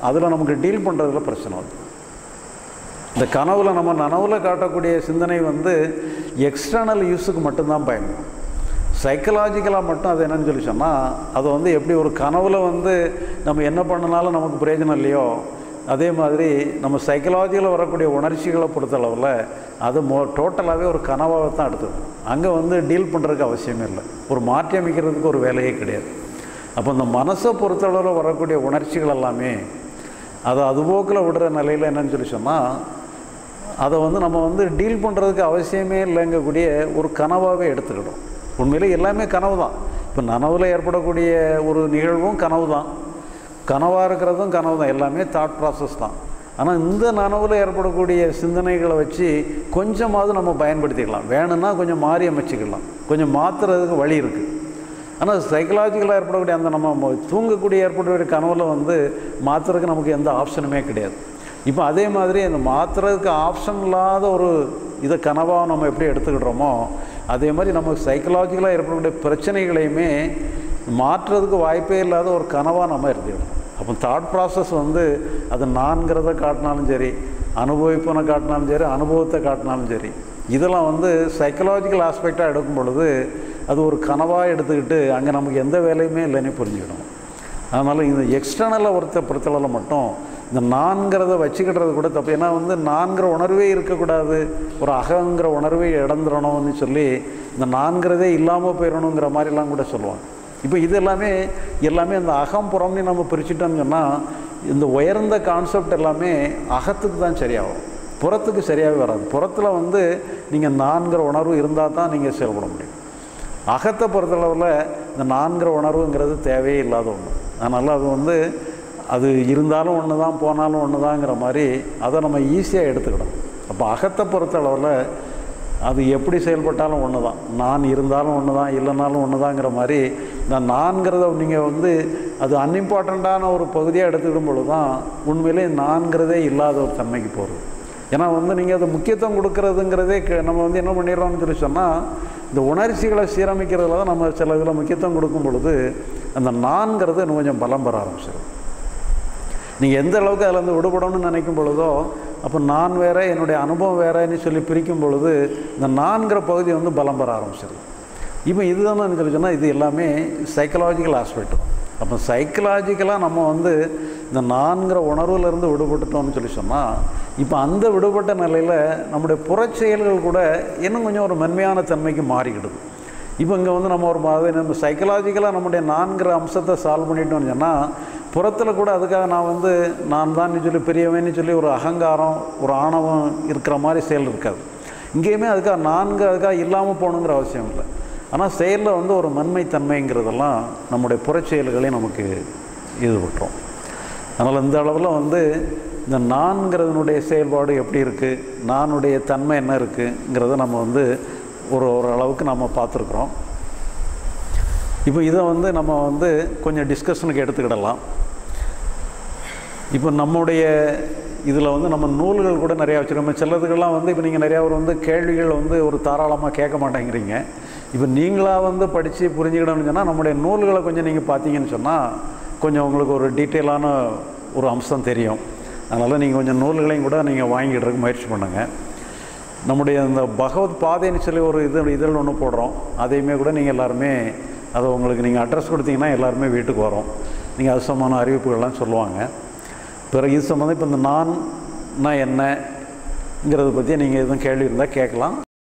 அதில் நமக்கு டீல் பண்ணுறதுல பிரச்சனை வருது. இந்த கனவில் நம்ம நனவில் காட்டக்கூடிய சிந்தனை வந்து எக்ஸ்டர்னல் யூஸுக்கு மட்டும்தான் பயன்படும். சைக்கலாஜிக்கலாக மட்டும் அது என்னன்னு சொல்லி சொன்னால் அதை வந்து எப்படி ஒரு கனவில் வந்து நம்ம என்ன பண்ணினாலும் நமக்கு பிரயோஜனம் இல்லையோ அதே மாதிரி நம்ம சைக்கலாஜியில் வரக்கூடிய உணர்ச்சிகளை பொறுத்தளவில் அது டோட்டலாகவே ஒரு கனவாக தான் எடுத்தது. அங்கே வந்து டீல் பண்ணுறதுக்கு அவசியமே இல்லை, ஒரு மாற்றி அமைக்கிறதுக்கு ஒரு வேலையே கிடையாது. அப்போ இந்த மனசை பொறுத்தளவில் வரக்கூடிய உணர்ச்சிகள் எல்லாமே அதை அதுபோக்கில் விடுற நிலையில் என்னன்னு சொல்லி சொன்னால் அதை வந்து நம்ம வந்து டீல் பண்ணுறதுக்கு அவசியமே இல்லைங்கக்கூடிய ஒரு கனவாகவே எடுத்துக்கிடும். உண்மையிலே எல்லாமே கனவு தான். இப்போ நனவில் ஏற்படக்கூடிய ஒரு நிகழ்வும் கனவு தான், கனவாக இருக்கிறதும் கனவு தான், எல்லாமே தாட் ப்ராசஸ் தான். ஆனால் இந்த நனவில் ஏற்படக்கூடிய சிந்தனைகளை வச்சு கொஞ்சமாவது நம்ம பயன்படுத்திக்கலாம், வேணும்னா கொஞ்சம் மாறி அமைச்சிக்கலாம், கொஞ்சம் மாற்றுறதுக்கு வழி இருக்குது. ஆனால் சைக்கலாஜிக்கலாக ஏற்படக்கூடிய அந்த நம்ம தூங்கக்கூடிய ஏற்படக்கூடிய கனவில் வந்து மாற்றுறதுக்கு நமக்கு எந்த ஆப்ஷனுமே கிடையாது. இப்போ அதே மாதிரி அந்த மாற்றுறதுக்கு ஆப்ஷன் இல்லாத ஒரு இதை கனவாக நம்ம எப்படி எடுத்துக்கிட்டோமோ அதே மாதிரி நமக்கு சைக்கலாஜிக்கலாக ஏற்படக்கூடிய பிரச்சனைகளையுமே மாற்றுறதுக்கு வாய்ப்பே இல்லாத ஒரு கனவாக நம்ம எடுத்துக்கிட்டோம். அப்போ தாட் ப்ராசஸ் வந்து அது நான்கிறத காட்டினாலும் சரி, அனுபவிப்பனை காட்டினாலும் சரி, அனுபவத்தை காட்டினாலும் சரி, இதெல்லாம் வந்து சைக்கலாஜிக்கல் ஆஸ்பெக்டாக எடுக்கும் பொழுது அது ஒரு கனவாக எடுத்துக்கிட்டு அங்கே நமக்கு எந்த வேலையுமே இல்லைன்னு புரிஞ்சுக்கணும். அதனால் இந்த எக்ஸ்டர்னலாக பொறுத்தளவில் மட்டும் இந்த நான்கிறத வச்சுக்கிட்டுறது கூட தப்பு. ஏன்னா வந்து நான்கிற உணர்வே இருக்கக்கூடாது, ஒரு அகங்கிற உணர்வே இழந்துடணும்னு சொல்லி இந்த நான்கிறதே இல்லாமல் போயிடணுங்கிற மாதிரிலாம் கூட சொல்லுவாங்க. இப்போ இது எல்லாமே அந்த அகம் புறம்னு நம்ம பிரிச்சுட்டோம்னு சொன்னால் இந்த உயர்ந்த கான்செப்ட் எல்லாமே அகத்துக்கு தான் சரியாகும், புறத்துக்கு சரியாகவே வராது. புறத்தில் வந்து நீங்கள் நான்கிற உணர்வு இருந்தால் தான் நீங்கள் செயல்பட முடியும். அகத்தை பொறுத்தளவில் இந்த நான்கிற உணர்வுங்கிறது தேவையே இல்லாத ஒன்று. அதனால் அது வந்து அது இருந்தாலும் ஒன்று தான், போனாலும் ஒன்று தாங்கிற மாதிரி அதை நம்ம ஈஸியாக எடுத்துக்கிடும். அப்போ அகத்தை பொறுத்தளவில் அது எப்படி செயல்பட்டாலும் ஒன்று தான், நான் இருந்தாலும் ஒன்று தான், இல்லைனாலும் ஒன்று தாங்கிற மாதிரி இந்த நான்கிறத நீங்கள் வந்து அது அன்இம்பார்ட்டண்ட்டான ஒரு பகுதியாக எடுத்துக்கிடும் பொழுது தான் உண்மையிலே நான்கிறதே இல்லாத ஒரு தன்மைக்கு போகிறது. ஏன்னா வந்து நீங்கள் அதை முக்கியத்துவம் கொடுக்கறதுங்கிறதே நம்ம வந்து என்ன பண்ணிடுறோம்னு சொல்லி சொன்னால் இந்த உணர்ச்சிகளை சீரமைக்கிறதுல தான் நம்ம சில இதில் முக்கியத்துவம் கொடுக்கும் பொழுது அந்த நான்கிறது இன்னும் கொஞ்சம் பலம் பெற ஆரம்பிச்சிடும். நீங்கள் எந்த அளவுக்கு அதில் வந்து விடுபடணும்னு நினைக்கும் பொழுதோ அப்போ நான் வேறு என்னுடைய அனுபவம் வேறேன்னு சொல்லி பிரிக்கும் பொழுது இந்த நான்கிற பகுதி வந்து பலம் பெற ஆரம்பிச்சிடும். இப்போ இதுதான் எனக்கு சொல்லி சொன்னால் இது எல்லாமே சைக்கலாஜிக்கல் ஆஸ்பெக்ட். அப்போ சைக்கலாஜிக்கலாக நம்ம வந்து இந்த நான்கிற உணர்வுலேருந்து விடுபட்டுட்டோம்னு சொல்லி சொன்னால் இப்போ அந்த விடுபட்ட நிலையில் நம்முடைய புறச்செயல்கள் கூட இன்னும் கொஞ்சம் ஒரு மென்மையான தன்மைக்கு மாறிக்கிடுது. இப்போ இங்கே வந்து நம்ம சைக்கலாஜிக்கலாக நம்முடைய நான்கிற அம்சத்தை சால்வ் பண்ணிட்டோம்னு சொன்னால் புறத்தில் கூட அதுக்காக நான் தான் சொல்லி பெரியவன்னு சொல்லி ஒரு அகங்காரம் ஒரு ஆணவம் இருக்கிற மாதிரி செயல் இருக்காது. இங்கேயுமே அதுக்காக இல்லாமல் போகணுங்கிற அவசியம் இல்லை. ஆனால் செயலில் வந்து ஒரு மென்மைத்தன்மைங்கிறதெல்லாம் நம்முடைய புறச்செயல்களையும் நமக்கு ஈடுபட்டுரும். அதனால் இந்த அளவில் வந்து இந்த நான்கிறதுனுடைய செயல்பாடு எப்படி இருக்குது, நானுடைய தன்மை என்ன இருக்குங்கிறத நம்ம வந்து ஒரு அளவுக்கு நம்ம பார்த்துருக்குறோம். இப்போ இதை வந்து நம்ம வந்து கொஞ்சம் டிஸ்கஷனுக்கு எடுத்துக்கிடலாம். இப்போ நம்முடைய இதில் வந்து நம்ம நூல்கள் கூட நிறையா வச்சுருக்கோம். சிலதுக்கெல்லாம் வந்து இப்போ நீங்கள் நிறையா ஒரு வந்து கேள்விகள் வந்து ஒரு தாராளமாக கேட்க மாட்டேங்கிறீங்க. இப்போ நீங்களாக வந்து படித்து புரிஞ்சுக்கிடணும்னு சொன்னால் நம்முடைய நூல்களை கொஞ்சம் நீங்கள் பார்த்தீங்கன்னு சொன்னால் கொஞ்சம் உங்களுக்கு ஒரு டீட்டெயிலான ஒரு அம்சம் தெரியும். அதனால் நீங்கள் கொஞ்சம் நூல்களையும் கூட நீங்கள் வாங்கிடுறதுக்கு முயற்சி பண்ணுங்கள். நம்முடைய அந்த பகவத் பாதைன்னு சொல்லி ஒரு இதழ் ஒன்று போடுறோம். அதையுமே கூட நீங்கள் எல்லாருமே அதை உங்களுக்கு நீங்கள் அட்ரஸ் கொடுத்தீங்கன்னா எல்லாருமே வீட்டுக்கு வரும். நீங்கள் அது சம்பந்தமான அறிவிப்புகள்லாம் சொல்லுவாங்க. பிறகு இது சம்மந்தம் இப்போ இந்த நான் என்னங்கிறத பற்றி நீங்கள் எதுவும் கேள்வி இருந்தால் கேட்கலாம்.